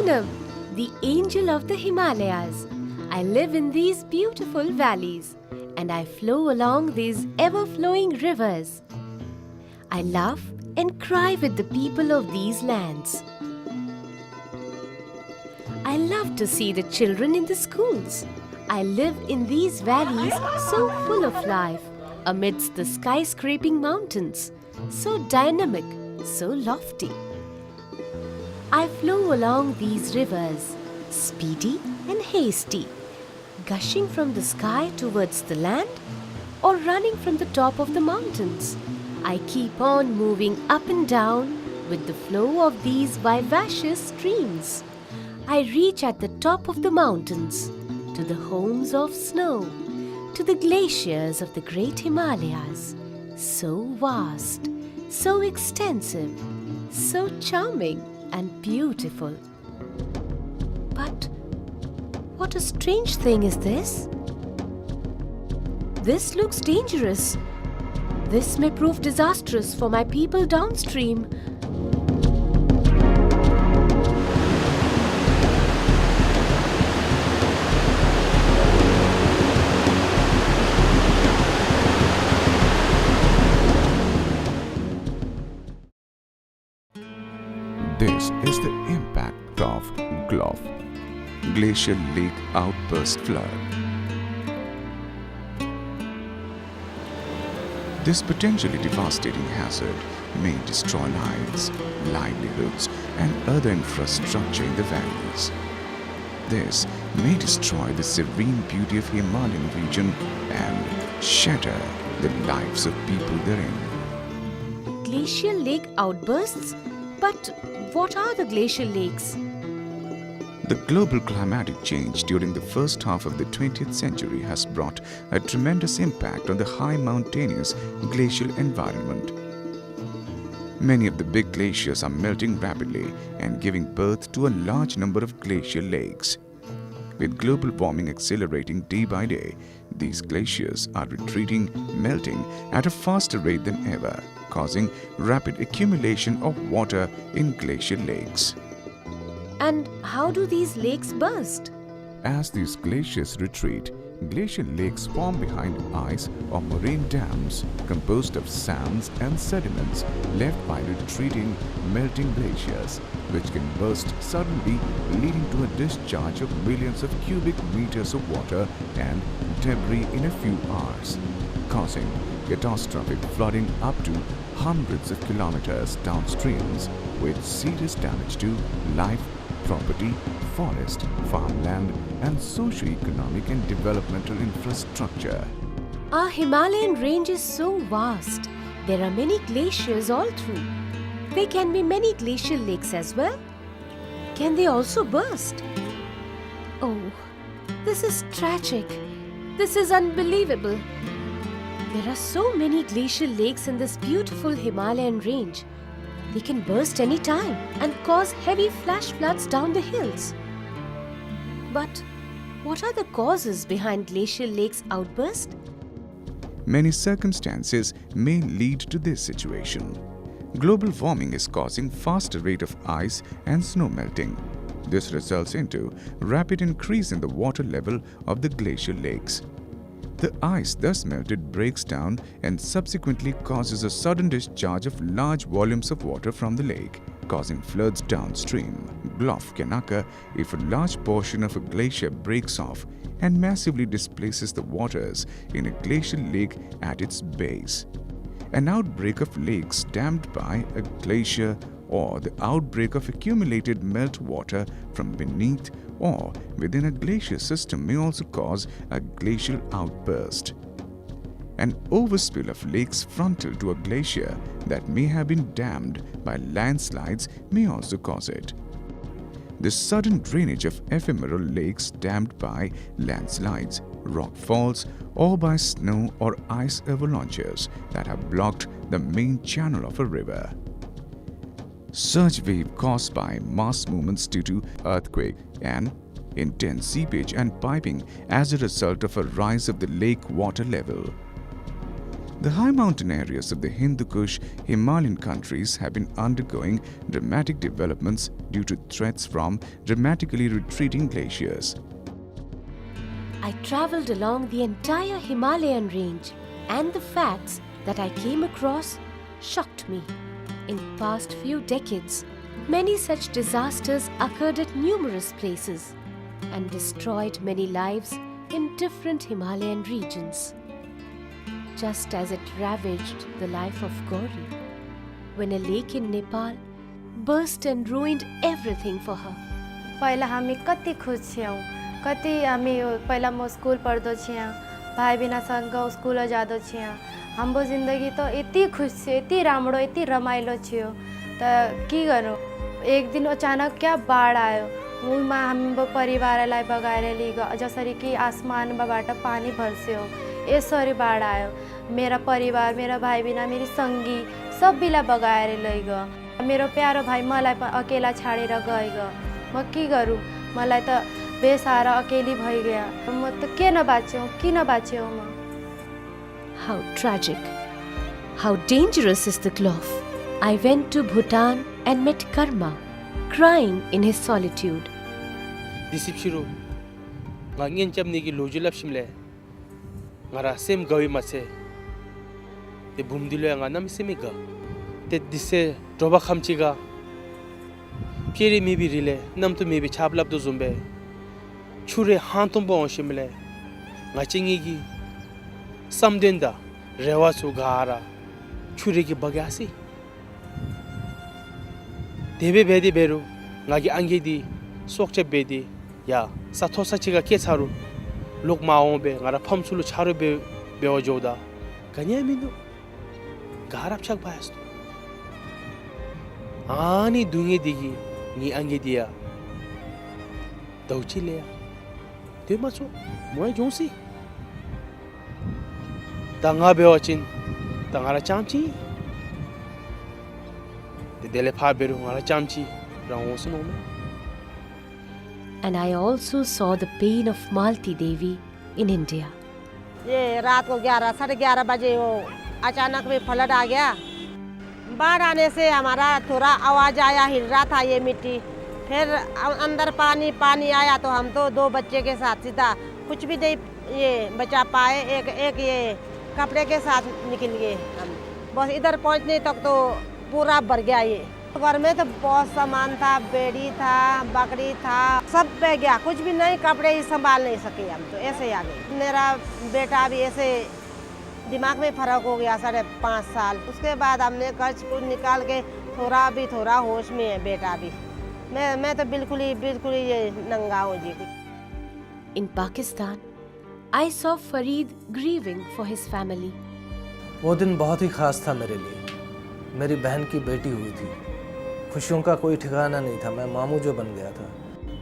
Onam, the angel of the Himalayas. I live in these beautiful valleys and I flow along these ever-flowing rivers. I laugh and cry with the people of these lands. I love to see the children in the schools. I live in these valleys so full of life, amidst the skyscraping mountains, so dynamic, so lofty. I flow along these rivers, speedy and hasty, gushing from the sky towards the land or running from the top of the mountains. I keep on moving up and down with the flow of these vivacious streams. I reach at the top of the mountains, to the homes of snow, to the glaciers of the great Himalayas, so vast, so extensive, so charming and beautiful. But what a strange thing is this? This looks dangerous. This may prove disastrous for my people downstream. This is the impact of GLOF, Glacial Lake Outburst Flood. This potentially devastating hazard may destroy lives, livelihoods, and other infrastructure in the valleys. This may destroy the serene beauty of Himalayan region and shatter the lives of people therein. Glacial lake outbursts? But what are the glacial lakes? The global climatic change during the first half of the 20th century has brought a tremendous impact on the high mountainous glacial environment. Many of the big glaciers are melting rapidly and giving birth to a large number of glacial lakes. With global warming accelerating day by day, these glaciers are retreating, melting at a faster rate than ever, causing rapid accumulation of water in glacial lakes. And how do these lakes burst? As these glaciers retreat, glacial lakes form behind ice or moraine dams composed of sands and sediments left by retreating, melting glaciers, which can burst suddenly, leading to a discharge of millions of cubic meters of water and debris in a few hours, causing catastrophic flooding up to hundreds of kilometers downstreams, with serious damage to life, property, forest, farmland, and socio-economic and developmental infrastructure. Our Himalayan range is so vast. There are many glaciers all through. There can be many glacial lakes as well. Can they also burst? Oh, this is tragic. This is unbelievable. There are so many glacial lakes in this beautiful Himalayan range. They can burst any time and cause heavy flash floods down the hills. But what are the causes behind glacial lakes outburst? Many circumstances may lead to this situation. Global warming is causing faster rate of ice and snow melting. This results into rapid increase in the water level of the glacial lakes. The ice thus melted breaks down and subsequently causes a sudden discharge of large volumes of water from the lake, causing floods downstream. GLOF can occur if a large portion of a glacier breaks off and massively displaces the waters in a glacial lake at its base. An outbreak of lakes dammed by a glacier or the outbreak of accumulated meltwater from beneath or within a glacier system may also cause a glacial outburst. An overspill of lakes frontal to a glacier that may have been dammed by landslides may also cause it. The sudden drainage of ephemeral lakes dammed by landslides, rock falls, or by snow or ice avalanches that have blocked the main channel of a river. Surge wave caused by mass movements due to earthquake and intense seepage and piping as a result of a rise of the lake water level. The high mountain areas of the Hindu Kush Himalayan countries have been undergoing dramatic developments due to threats from dramatically retreating glaciers. I traveled along the entire Himalayan range, and the facts that I came across shocked me. In past few decades, many such disasters occurred at numerous places and destroyed many lives in different Himalayan regions. Just as it ravaged the life of Gauri, when a lake in Nepal burst and ruined everything for her. पहिला हामी कति खुश छौँ, कति हामी पहिला म school पढ्दो छियौँ, भाइ बिनासँग स्कुल जाँदो छियौँ। हाम्रो जिन्दगी त यति खुश थियो, यति राम्रो, यति रमाइलो थियो। त के गर्नु, एक दिन अचानक क्या बाढ आयो, उमा हाम्रो परिवारलाई बगाएर लियो, जसरी कि आसमानबाट पानी भर्स्यो। यसरी बाढ आयो, मेरा परिवार, मेरा भाइ बिना, मेरी सङ्गी सबैलाई बगाएर लैगयो। मेरो प्यारो भाइ मलाई अकेला छाडेर गयो। म के गरौँ, मलाई त बेसहारा अकेली भइगयो। म त के नबाच्यो, किन बाच्यो म? How tragic. How dangerous is the GLOF. I went to Bhutan and met Karma, crying in his solitude. Disipshiro, ngangin chamni ki lojulap shimle. Ngara sem gawi mase. Te bumdilo nga nam semiga. Te dise droba khamchiga. Piri mi bi rile, nam tu mi bi chablap do zumbe. Chure hantum bo shimle. Ngachingi gi samdenda rewa su gara. Chure ki bagyasi. Debe bedi beru, ngagi angi di sokche bedi. Ya sathosa chiga ke charu. Lok maong be ngara phamsulu charu be bewa joda. Kanya minu garap chak bayastu. Ani dunge digi ni angi dia. Dauchi le. Te macho moy jonsi. Tanga bewa chin tangara chamchi. Te dele pha beru ngara chamchi rawo suno me. And I also saw the pain of Malti Devi in India. ये रात को 11 साढ़े 11 बजे वो अचानक में flood आ गया। बाढ़ आने से हमारा थोड़ा आवाज़ आया, हिल रहा था ये मिट्टी। फिर अंदर पानी पानी आया तो हम तो 2 बच्चे के साथ सीधा कुछ भी नहीं ये बचा पाए। एक ये कपड़े के साथ निकल गए हम। बस इधर पहुंचने तक तो पूरा भर गया ये। घर में तो बहुत सामान था, बेड़ी था, बकरी था, सब बह गया। कुछ भी नहीं, कपड़े ही संभाल नहीं सके हम तो ऐसे ही आ गए। मेरा बेटा भी ऐसे दिमाग में फर्क हो गया 5.5 साल। उसके बाद हमने कर्ज को निकाल के थोड़ा होश में है बेटा भी। मैं तो बिल्कुल ही ये नंगा हूँ जी। In Pakistan, I saw Fareed grieving for his family. वो दिन बहुत ही खास था मेरे लिए। मेरी बहन की बेटी हुई थी। खुशियों का कोई ठिकाना नहीं था। मैं मामू जो बन गया था,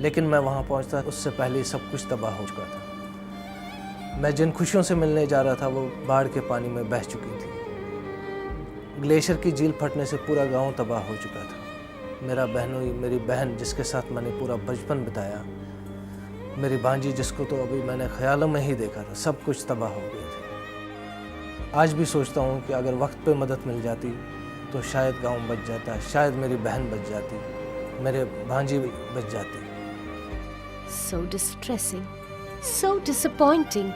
लेकिन मैं वहाँ पहुँचता उससे पहले ही सब कुछ तबाह हो चुका था। मैं जिन खुशियों से मिलने जा रहा था वो बाढ़ के पानी में बह चुकी थी। ग्लेशियर की झील फटने से पूरा गांव तबाह हो चुका था। मेरा बहनोई, मेरी बहन जिसके साथ मैंने पूरा बचपन बिताया, मेरी भांजी जिसको तो अभी मैंने ख्यालों में ही देखा था, सब कुछ तबाह हो गए थे। आज भी सोचता हूँ कि अगर वक्त पे मदद मिल जाती तो शायद गांव बच जाता, शायद मेरी बहन बच जाती, मेरे भांजी बच जाती। So distressing, so disappointing.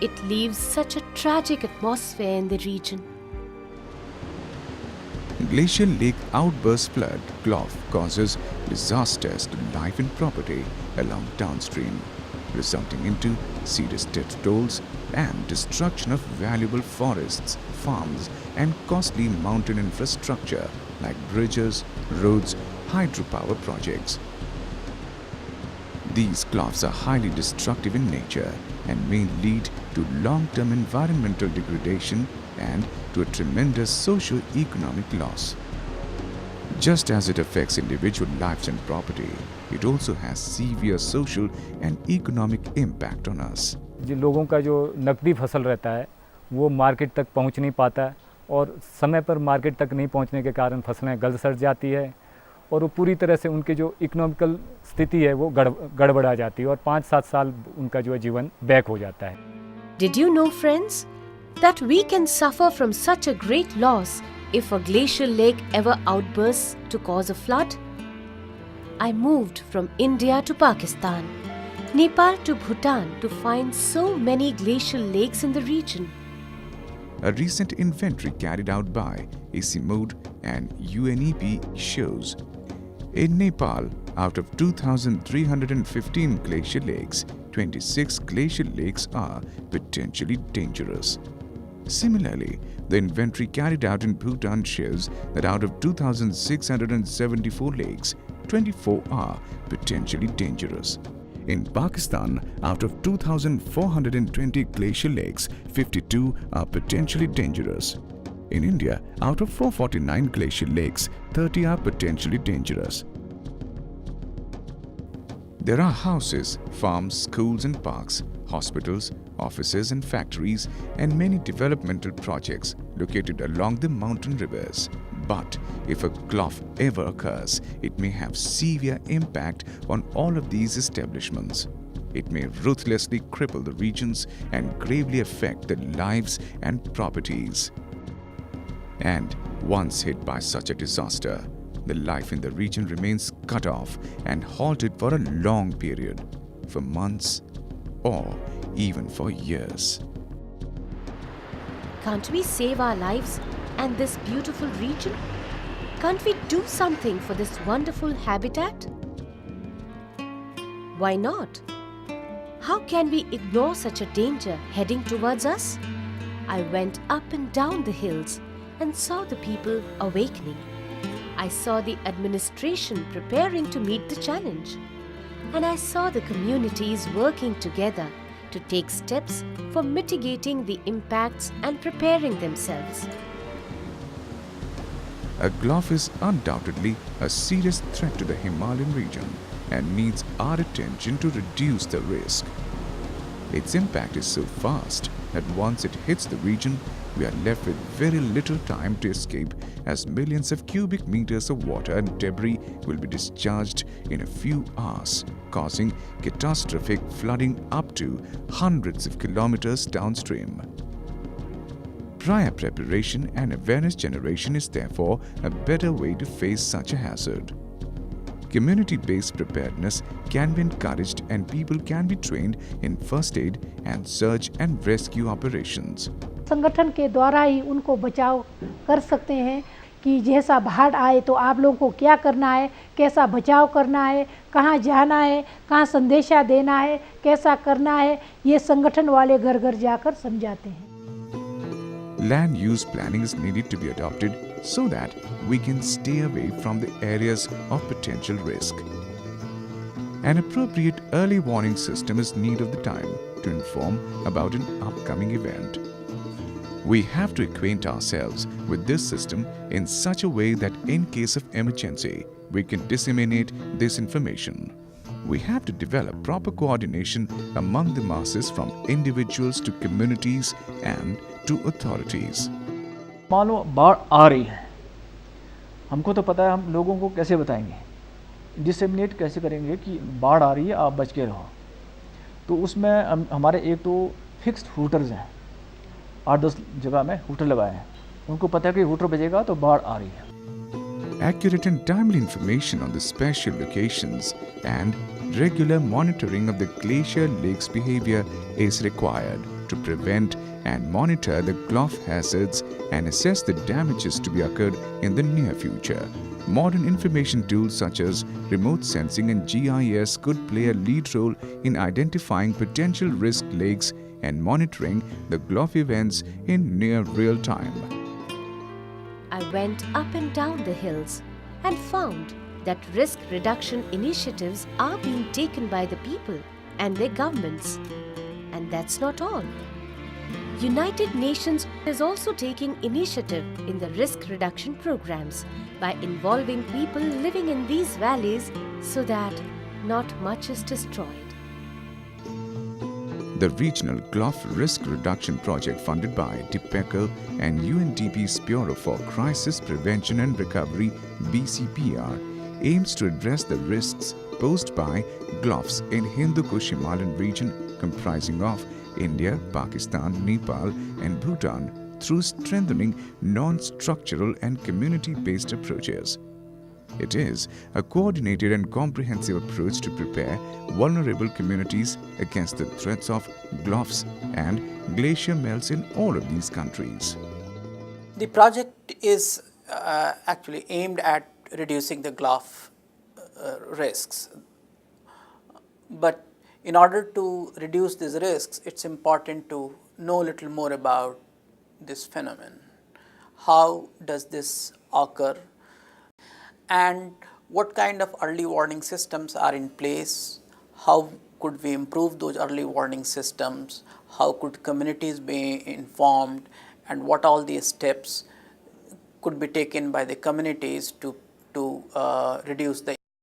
It leaves such a tragic atmosphere in the region. Glacial Lake Outburst flood GLOF causes disasters to life and property along downstream, resulting into serious death tolls and destruction of valuable forests, farms and costly mountain infrastructure like bridges, roads, hydropower projects. These GLOFs are highly destructive in nature and may lead to long-term environmental degradation and to a tremendous socio-economic loss. Just as it affects individual lives and property, it also has severe social and economic impact on us. जो लोगों का जो नकदी फसल रहता है वो market तक पहुंच नहीं पाता है और समय पर मार्केट तक नहीं पहुंचने के कारण फसलें गल सड़ जाती है और वो पूरी तरह से उनकी जो इकोनॉमिकल स्थिति है वो गड़बड़ा जाती है और 5-7 साल उनका जो जीवन बैक हो जाता है। Did you know, friends? that we can suffer from such a great loss if a glacial lake ever outbursts to cause a flood? I moved from India to Pakistan, Nepal to Bhutan to find so many glacial lakes in the region. A recent inventory carried out by ACMOD and UNEP shows in Nepal, out of 2,315 glacial lakes, 26 glacial lakes are potentially dangerous. Similarly, the inventory carried out in Bhutan shows that out of 2,674 lakes, 24 are potentially dangerous. In Pakistan, out of 2,420 glacial lakes, 52 are potentially dangerous. In India, out of 449 glacial lakes, 30 are potentially dangerous. There are houses, farms, schools and parks, hospitals, offices and factories, and many developmental projects located along the mountain rivers. But if a GLOF ever occurs, it may have severe impact on all of these establishments. It may ruthlessly cripple the regions and gravely affect the lives and properties. And once hit by such a disaster, the life in the region remains cut off and halted for a long period, for months or even for years. Can't we save our lives and this beautiful region? Can't we do something for this wonderful habitat? Why not? How can we ignore such a danger heading towards us? I went up and down the hills and saw the people awakening. I saw the administration preparing to meet the challenge. And I saw the communities working together to take steps for mitigating the impacts and preparing themselves. A GLOF is undoubtedly a serious threat to the Himalayan region and needs our attention to reduce the risk. Its impact is so fast that once it hits the region, we are left with very little time to escape, as millions of cubic meters of water and debris will be discharged in a few hours, causing catastrophic flooding up to hundreds of kilometers downstream. Prior preparation and awareness generation is therefore a better way to face such a hazard. Community-based preparedness can be encouraged and people can be trained in first aid and search and rescue operations. संगठन के द्वारा ही उनको बचाव कर सकते हैं कि जैसा बाढ़ आए तो आप लोगों को क्या करना है, कैसा बचाव करना है, कहाँ जाना है, कहाँ संदेशा देना है, कैसा करना है, ये संगठन वाले घर घर जाकर समझाते हैं. Land use planning is needed to be adopted so that we can stay away from the areas of potential risk. An appropriate early warning system is needed of the time to inform about an upcoming event. We have to acquaint ourselves with this system in such a way that in case of emergency, we can disseminate this information. We have to develop proper coordination among the masses from individuals to communities and to authorities. मान लो बाढ़ आ रही है, हमको तो पता है, हम लोगों को कैसे बताएंगे, डिसेमिनेट कैसे करेंगे कि बाढ़ आ रही है, आप बच के रहो. तो उसमें हमारे एक तो फिक्स्ड रूटर्स हैं, 8-10 जगह में रूटर लगाए हैं, उनको पता है कि रूटर बजेगा तो बाढ़ आ रही है. Accurate and timely information on the special locations and regular monitoring of the glacial lake's behavior is required to prevent and monitor the GLOF hazards and assess the damages to be occurred in the near future. Modern information tools such as remote sensing and GIS could play a lead role in identifying potential risk lakes and monitoring the GLOF events in near real time. I went up and down the hills and found that risk reduction initiatives are being taken by the people and their governments. And that's not all. United Nations is also taking initiative in the risk reduction programs by involving people living in these valleys so that not much is destroyed. The Regional GLOF Risk Reduction Project funded by DPECO and UNDP's Bureau for Crisis Prevention and Recovery BCPR aims to address the risks posed by GLOFs in Hindu Kush Himalayan region comprising of India, Pakistan, Nepal, and Bhutan through strengthening non-structural and community-based approaches. It is a coordinated and comprehensive approach to prepare vulnerable communities against the threats of GLOFs and glacier melts in all of these countries. The project is actually aimed at reducing the GLOF risks. But in order to reduce these risks, it's important to know a little more about this phenomenon. How does this occur? And what kind of early warning systems are in place? How could we improve those early warning systems? How could communities be informed? And what all these steps could be taken by the communities to reduce the